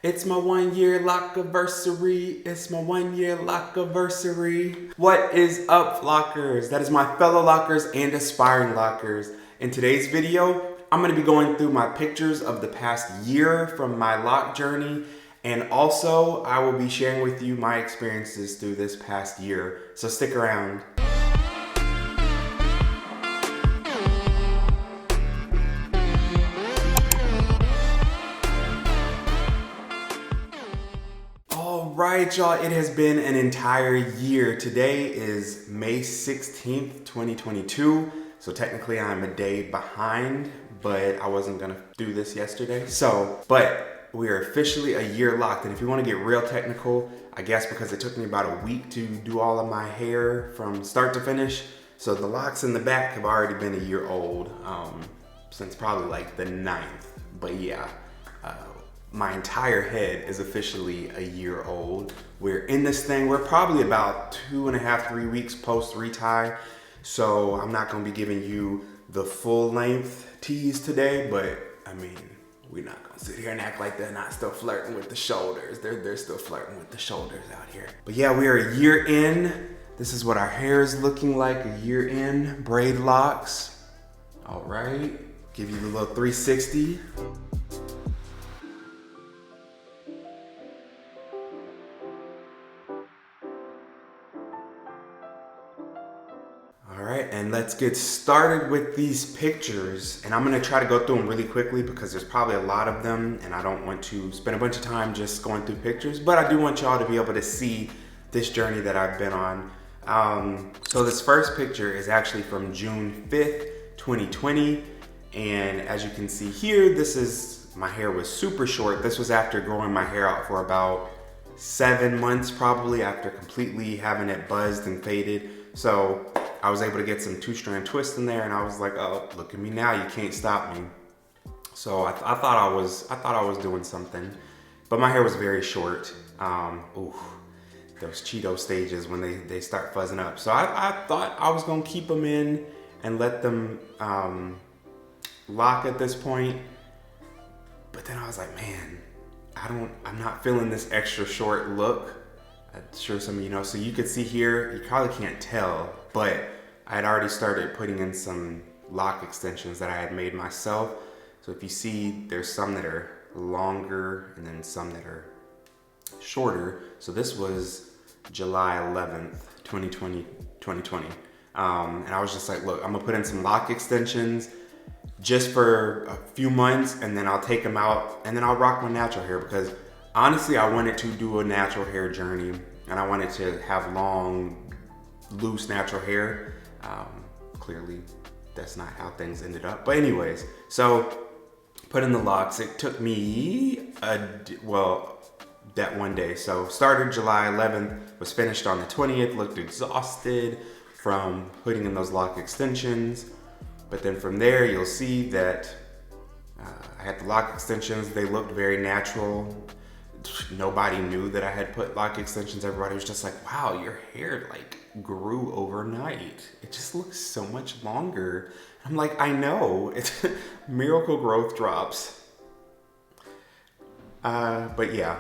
It's my 1 year locaversary. It's my 1 year locaversary. What is up, Flockers? That is my fellow lockers and aspiring lockers. In today's video, I'm gonna be going through my pictures of the past year from my lock journey. And also, I will be sharing with you my experiences through this past year. So stick around. Alright, y'all, it has been an entire year. Today is May 16th, 2022. So technically I'm a day behind, but I wasn't gonna do this yesterday. But we are officially a year locked. And if you wanna get real technical, I guess because it took me about a week to do all of my hair from start to finish. So the locks in the back have already been a year old, since probably like the 9th. But yeah. My entire head is officially a year old. We're in this thing, we're probably about 2.5, 3 weeks post retie. So I'm not gonna be giving you the full length tease today, but I mean, we're not gonna sit here and act like they're not still flirting with the shoulders. They're still flirting with the shoulders out here. But yeah, we are a year in. This is what our hair is looking like a year in. Braidlocs. All right, give you the little 360. All right, and let's get started with these pictures. And I'm gonna try to go through them really quickly because there's probably a lot of them and I don't want to spend a bunch of time just going through pictures, but I do want y'all to be able to see this journey that I've been on. So this first picture is actually from June 5th, 2020. And as you can see here, my hair was super short. This was after growing my hair out for about 7 months, probably, after completely having it buzzed and faded. So I was able to get some 2-strand twists in there and I was like, oh, look at me now, you can't stop me. So I thought I was doing something, but my hair was very short. Those Cheeto stages when they start fuzzing up. So I thought I was gonna keep them in and let them lock at this point. But then I was like, man, I'm not feeling this extra short look. I'm sure some of you know. So you could see here, you probably can't tell, but I had already started putting in some lock extensions that I had made myself. So if you see, there's some that are longer and then some that are shorter. So this was July 11th, 2020. And I was just like, look, I'm gonna put in some lock extensions just for a few months and then I'll take them out and then I'll rock my natural hair because honestly, I wanted to do a natural hair journey and I wanted to have long, loose natural hair. Clearly, that's not how things ended up. But anyways, so put in the locks. It took me, that one day. So started July 11th, was finished on the 20th, looked exhausted from putting in those lock extensions. But then from there, you'll see that I had the lock extensions. They looked very natural. Nobody knew that I had put lock extensions. Everybody was just like, wow, your hair like grew overnight. It just looks so much longer. I'm like, I know, it's miracle growth drops. But yeah,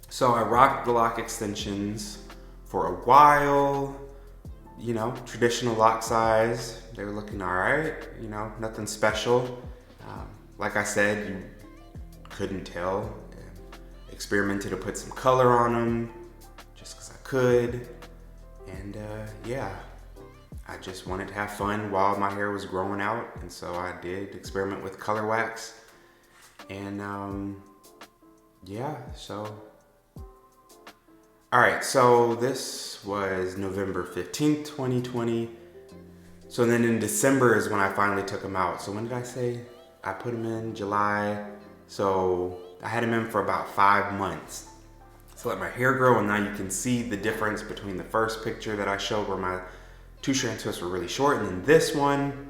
so I rocked the lock extensions for a while, you know, traditional lock size. They were looking all right, you know, nothing special. Like I said, you couldn't tell. Experimented to put some color on them just because I could. And yeah, I just wanted to have fun while my hair was growing out. And so I did experiment with color wax. And yeah, so. All right, so this was November 15th, 2020. So then in December is when I finally took them out. So when did I say? I put them in July. So I had them in for about 5 months. So let my hair grow, and now you can see the difference between the first picture that I showed where my 2-strand twists were really short and then this one.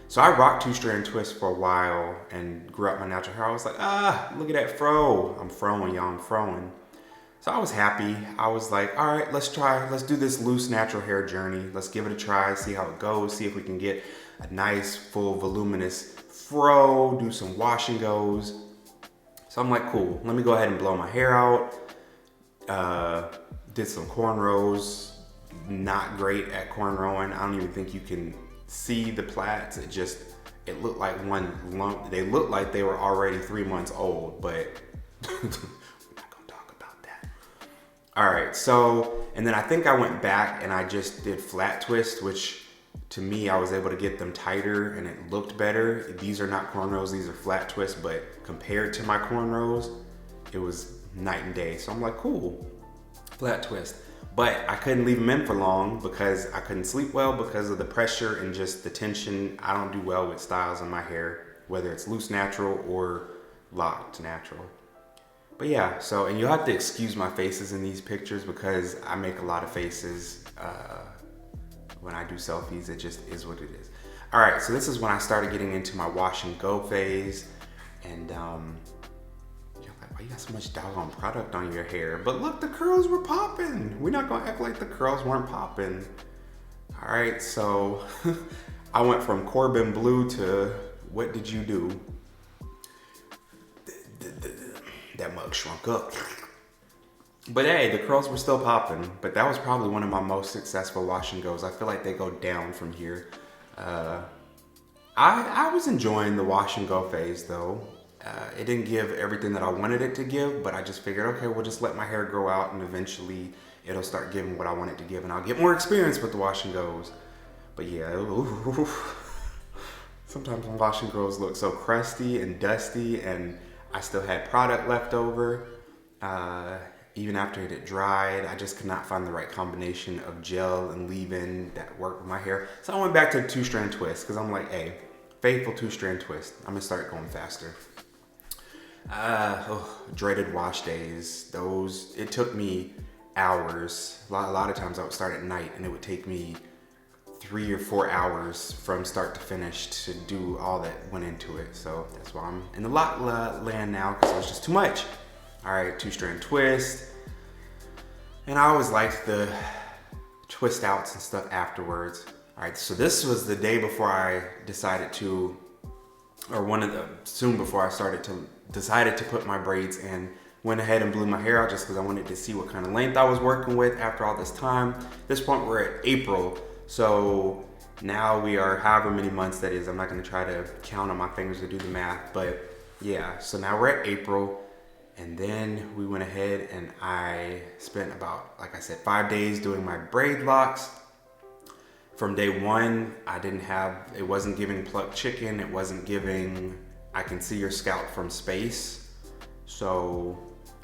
So I rocked 2-strand twists for a while and grew out my natural hair. I was like, look at that fro. I'm froing, y'all, I'm froing. So I was happy. I was like, all right, let's do this loose natural hair journey. Let's give it a try, see how it goes, see if we can get a nice, full, voluminous fro, do some wash and goes. So I'm like, cool, let me go ahead and blow my hair out. Did some cornrows. Not great at cornrowing. I don't even think you can see the plaits. It looked like one lump. They looked like they were already 3 months old, but we're not gonna talk about that. All right, so, and then I think I went back and I just did flat twist, which to me, I was able to get them tighter and it looked better. These are not cornrows, these are flat twists, but compared to my cornrows, it was night and day. So I'm like, cool, flat twist. But I couldn't leave them in for long because I couldn't sleep well because of the pressure and just the tension. I don't do well with styles in my hair, whether it's loose natural or locked natural. But yeah, so, and you'll have to excuse my faces in these pictures because I make a lot of faces when I do selfies. It just is what it is. All right, so this is when I started getting into my wash and go phase. And you're like, why you got so much doggone product on your hair? But look, the curls were popping. We're not gonna act like the curls weren't popping. All right, so I went from Corbin Blue to what did you do? That mug shrunk up. But hey, the curls were still popping. But that was probably one of my most successful wash and goes. I feel like they go down from here. I was enjoying the wash and go phase though. It didn't give everything that I wanted it to give, but I just figured, okay, we'll just let my hair grow out and eventually it'll start giving what I want it to give and I'll get more experience with the wash and goes. But yeah, ooh, sometimes my wash and goes look so crusty and dusty and I still had product left over. Even after it had dried, I just could not find the right combination of gel and leave-in that worked with my hair. So I went back to the 2-strand twist because I'm like, hey, faithful 2-strand twist. I'm gonna start going faster. Dreaded wash days. Those, it took me hours. A lot of times I would start at night and it would take me 3 or 4 hours from start to finish to do all that went into it. So that's why I'm in the lock land now because it was just too much. All right, 2-strand twist. And I always liked the twist outs and stuff afterwards. All right, so this was the day before I decided to, or soon before I decided to put my braids in. Went ahead and blew my hair out just because I wanted to see what kind of length I was working with after all this time. At this point, we're at April. So now we are however many months that is. I'm not gonna try to count on my fingers to do the math, but yeah, so now we're at April. And then we went ahead and I spent about, like I said, 5 days doing my Braidlocs. From day one, it wasn't giving plucked chicken. It wasn't giving, I can see your scalp from space. So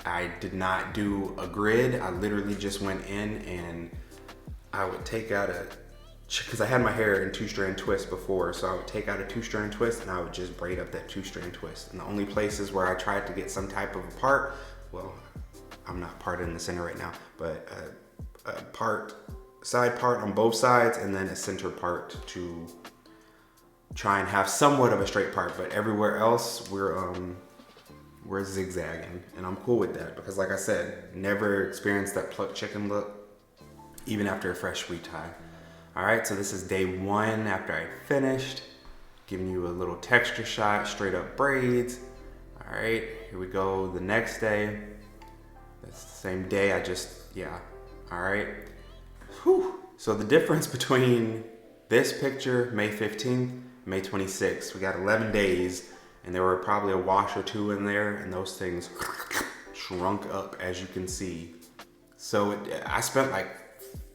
I did not do a grid. I literally just went in and I would take out because I had my hair in 2-strand twist before, so I would take out a 2-strand twist and I would just braid up that 2-strand twist. And the only places where I tried to get some type of a part, well, I'm not parted in the center right now, but a side part on both sides and then a center part to try and have somewhat of a straight part. But everywhere else, we're zigzagging, and I'm cool with that because, like I said, never experienced that plucked chicken look, even after a fresh retie. All right, so this is day one after I finished, giving you a little texture shot, straight up braids. All right, here we go, the next day. That's the same day, all right. Whew. So the difference between this picture, May 15th, May 26th, we got 11 days, and there were probably a wash or two in there, and those things shrunk up, as you can see. So I spent like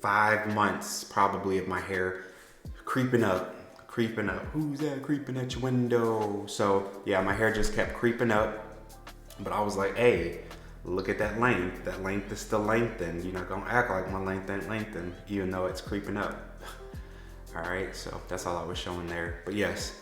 5 months probably of my hair creeping up. Who's that creeping at your window? So yeah, my hair just kept creeping up, but I was like, hey, look at that length. That length is still lengthened. You're not gonna act like my length ain't lengthened, even though it's creeping up. All right, so that's all I was showing there. But yes,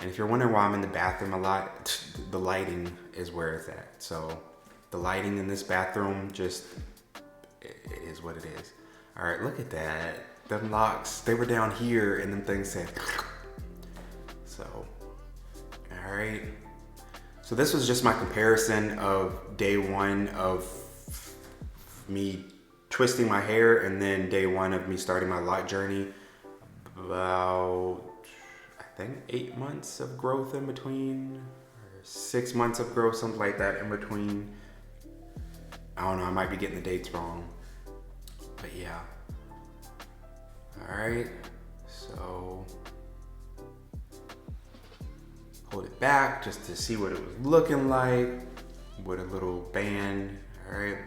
and if you're wondering why I'm in the bathroom a lot, the lighting is where it's at. So the lighting in this bathroom it is what it is. All right, look at that. Them locks, they were down here and them things said, so, all right. So this was just my comparison of day one of me twisting my hair and then day one of me starting my lock journey. About, I think 8 months of growth in between, or 6 months of growth, something like that in between. I don't know, I might be getting the dates wrong, but yeah. All right, so hold it back just to see what it was looking like with a little band. All right,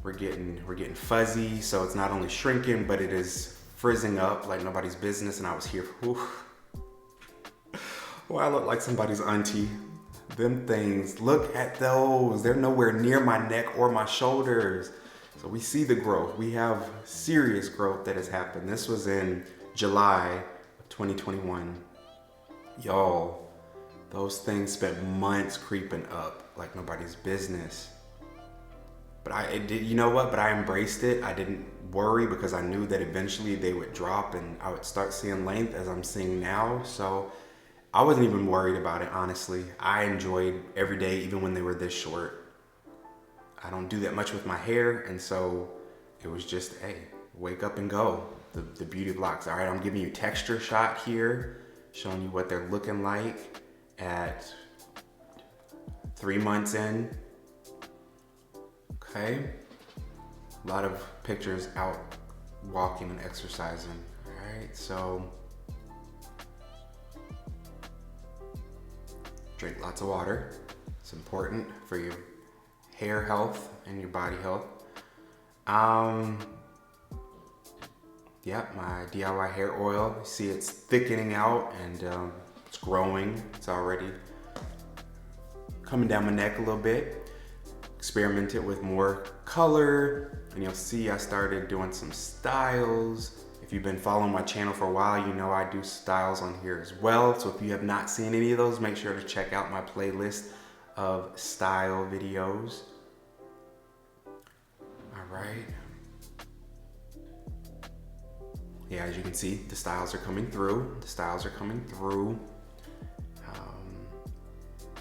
we're getting fuzzy, so it's not only shrinking, but it is frizzing up like nobody's business. And I was here for, well, I look like somebody's auntie. Them things, look at those. They're nowhere near my neck or my shoulders. So we see the growth. We have serious growth that has happened. This was in July of 2021. Y'all, those things spent months creeping up like nobody's business. But you know what? But I embraced it. I didn't worry because I knew that eventually they would drop and I would start seeing length as I'm seeing now. So I wasn't even worried about it, honestly. I enjoyed every day, even when they were this short. I don't do that much with my hair, and so it was just, hey, wake up and go. The beauty of locks. All right, I'm giving you a texture shot here, showing you what they're looking like at 3 months in. Okay, a lot of pictures out walking and exercising. All right, so drink lots of water. It's important for your hair health and your body health. Yeah, my DIY hair oil. You see it's thickening out and it's growing. It's already coming down my neck a little bit. Experimented with more color, and you'll see I started doing some styles. If you've been following my channel for a while, you know I do styles on here as well. So if you have not seen any of those, make sure to check out my playlist of style videos. All right. Yeah, as you can see, the styles are coming through. The styles are coming through.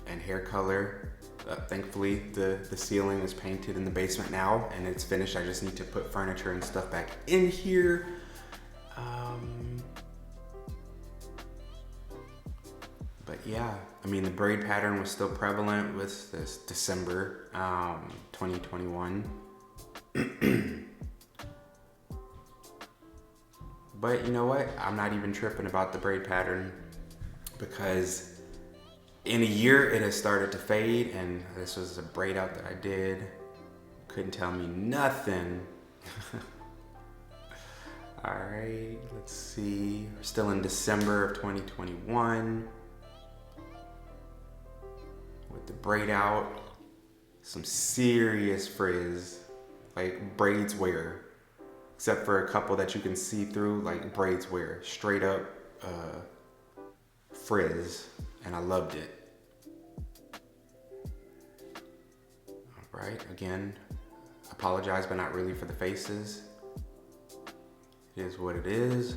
And hair color. Thankfully, the ceiling is painted in the basement now and it's finished. I just need to put furniture and stuff back in here. But yeah, I mean, the braid pattern was still prevalent with this December 2021. But you know what? I'm not even tripping about the braid pattern because in a year it has started to fade, and this was a braid out that I did. Couldn't tell me nothing. All right, let's see. We're still in December of 2021. With the braid out, some serious frizz, like braids wear. Except for a couple that you can see through, like braids wear. Straight up frizz, and I loved it. All right, again, apologize, but not really for the faces. It is what it is.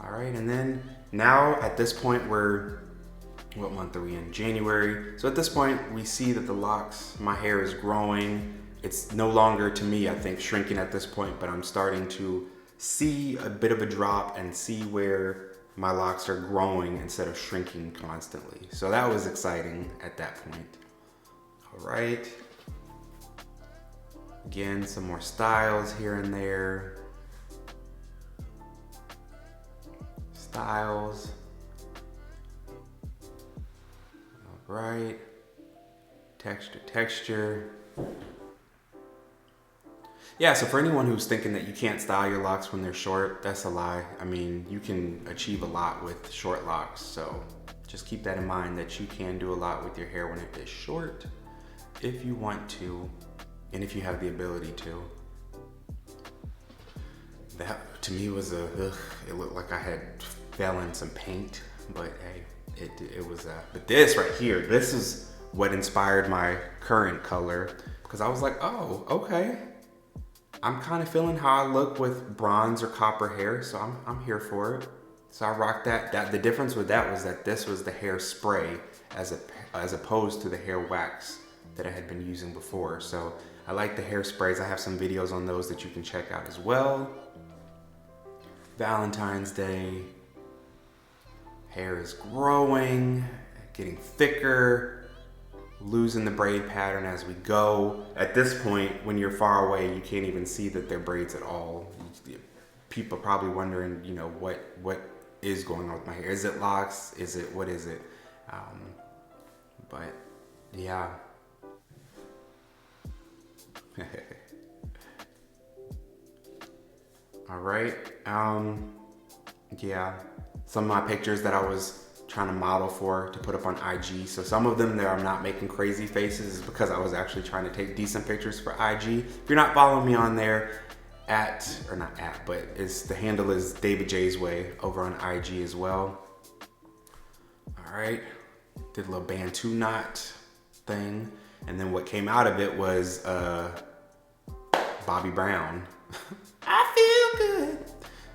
All right, and then now at this point what month are we in? January. So at this point, we see that the locks, my hair is growing. It's no longer, to me, I think, shrinking at this point, but I'm starting to see a bit of a drop and see where my locks are growing instead of shrinking constantly. So that was exciting at that point. All right. Again, some more styles here and there. Styles. All right. Texture. Yeah, so for anyone who's thinking that you can't style your locks when they're short, that's a lie. I mean, you can achieve a lot with short locks, so just keep that in mind that you can do a lot with your hair when it is short if you want to, and if you have the ability to. That, to me, was it looked like I had fell in some paint, but hey, it was, but this right here, this is what inspired my current color, because I was like, oh, okay. I'm kind of feeling how I look with bronze or copper hair, so I'm here for it. So I rocked that. The difference with that was that this was the hair spray as opposed to the hair wax that I had been using before. So I like the hair sprays. I have some videos on those that you can check out as well. Valentine's Day. Hair is growing. getting thicker, losing the braid pattern as we go. At this point, when you're far away, you can't even see that they're braids at all. People are probably wondering, you know, what is going on with my hair. Is it locks? What is it? But yeah. All right. Yeah. Some of my pictures that I was trying to model for to put up on IG. So some of them there I'm not making crazy faces is because I was actually trying to take decent pictures for IG. If you're not following me on there, the handle is davidjaysway over on IG as well. All right. Did a little Bantu knot thing. And then what came out of it was Bobby Brown. I feel good.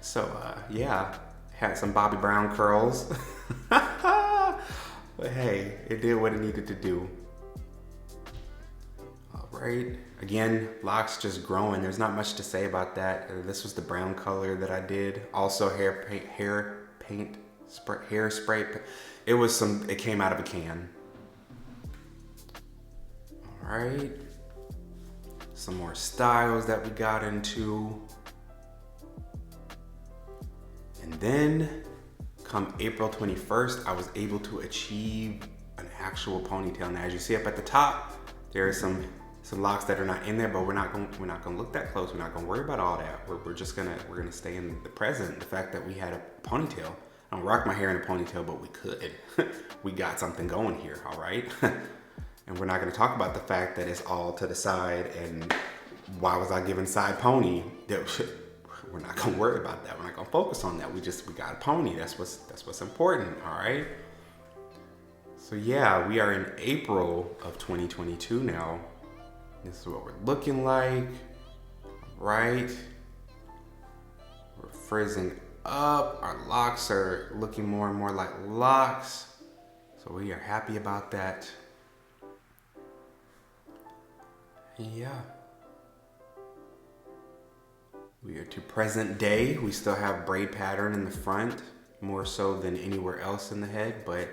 So yeah, had some Bobby Brown curls. But hey, it did what it needed to do. All right, again, locks just growing. There's not much to say about that. This was the brown color that I did. Also hairspray. It came out of a can. All right, some more styles that we got into. And then come April 21st, I was able to achieve an actual ponytail. Now, as you see up at the top, there are some locks that are not in there, but we're not gonna look that close. We're not gonna worry about all that. We're gonna stay in the present. The fact that we had a ponytail. I don't rock my hair in a ponytail, but we could. We got something going here, all right? And we're not gonna talk about the fact that it's all to the side and why was I given side pony? We're not gonna worry about that. We're not gonna focus on that. We got a pony. That's what's important, all right? So yeah, we are in April of 2022 now. This is what we're looking like, right? We're frizzing up. Our locks are looking more and more like locks. So we are happy about that. Yeah. We are to present day. We still have braid pattern in the front, more so than anywhere else in the head, but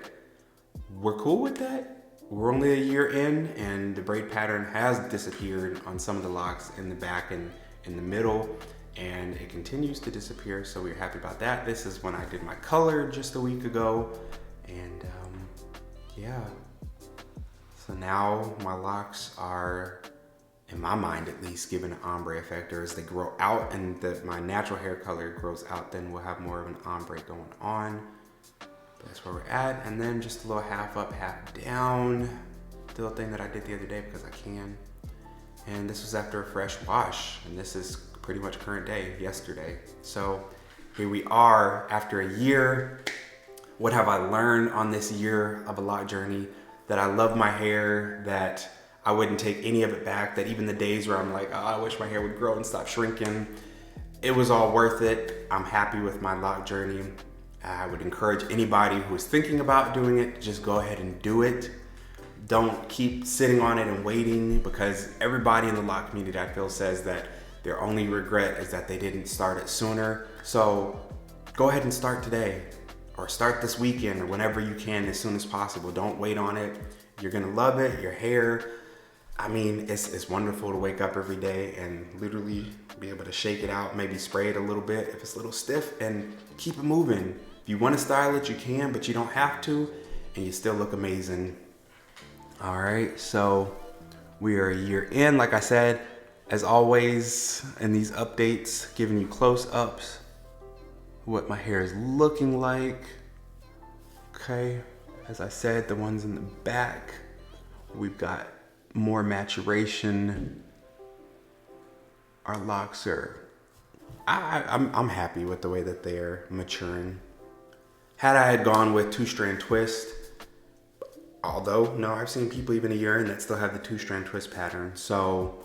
we're cool with that. We're only a year in and the braid pattern has disappeared on some of the locks in the back and in the middle, and it continues to disappear, so we're happy about that. This is when I did my color just a week ago, and yeah. So now my locks are, in my mind at least, given an ombre effect, or as they grow out and my natural hair color grows out, then we'll have more of an ombre going on. That's where we're at. And then just a little half up, half down. The little thing that I did the other day because I can. And this was after a fresh wash. And this is pretty much current day, yesterday. So here we are after a year. What have I learned on this year of a lock journey? That I love my hair, that I wouldn't take any of it back, that even the days where I'm like, oh, I wish my hair would grow and stop shrinking, it was all worth it. I'm happy with my lock journey. I would encourage anybody who is thinking about doing it to just go ahead and do it. Don't keep sitting on it and waiting, because everybody in the lock community, I feel, says that their only regret is that they didn't start it sooner. So go ahead and start today, or start this weekend, or whenever you can, as soon as possible. Don't wait on it. You're gonna love it. Your hair, I mean, it's wonderful to wake up every day and literally be able to shake it out, maybe spray it a little bit if it's a little stiff, and keep it moving. If you want to style it, you can, but you don't have to, and you still look amazing. All right, so we are a year in, like I said, as always in these updates, giving you close-ups, what my hair is looking like. Okay, as I said, the ones in the back, we've got more maturation. Our locks are, I'm happy with the way that they're maturing. Had I had gone with 2-strand twist, although, no, I've seen people even a year in that still have the 2-strand twist pattern. So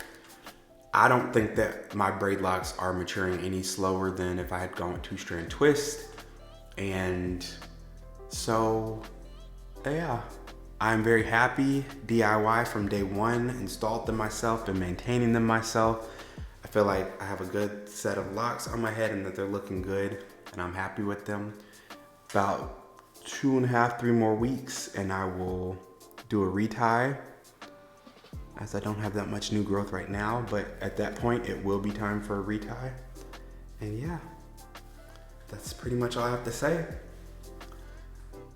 I don't think that my braid locks are maturing any slower than if I had gone with 2-strand twist. And so, yeah, I'm very happy. DIY from day one, installed them myself, been maintaining them myself. I feel like I have a good set of locks on my head and that they're looking good, and I'm happy with them. About 2.5, 3 more weeks and I will do a retie, as I don't have that much new growth right now, but at that point it will be time for a retie. And yeah, that's pretty much all I have to say.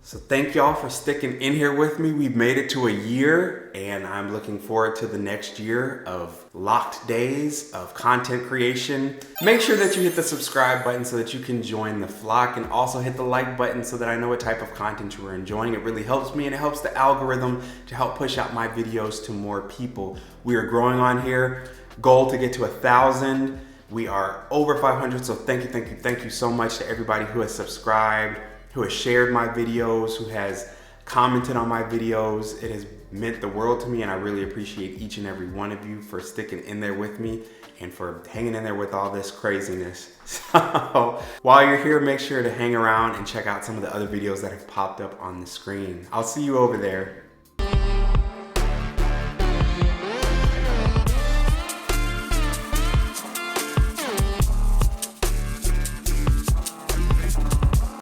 So thank y'all for sticking in here with me. We've made it to a year and I'm looking forward to the next year of locked days of content creation. Make sure that you hit the subscribe button so that you can join the flock, and also hit the like button so that I know what type of content you are enjoying. It really helps me and it helps the algorithm to help push out my videos to more people. We are growing on here. Goal to get to 1,000. We are over 500, so thank you so much to everybody who has subscribed, who has shared my videos, who has commented on my videos. It has meant the world to me, and I really appreciate each and every one of you for sticking in there with me and for hanging in there with all this craziness. So while you're here, make sure to hang around and check out some of the other videos that have popped up on the screen. I'll see you over there.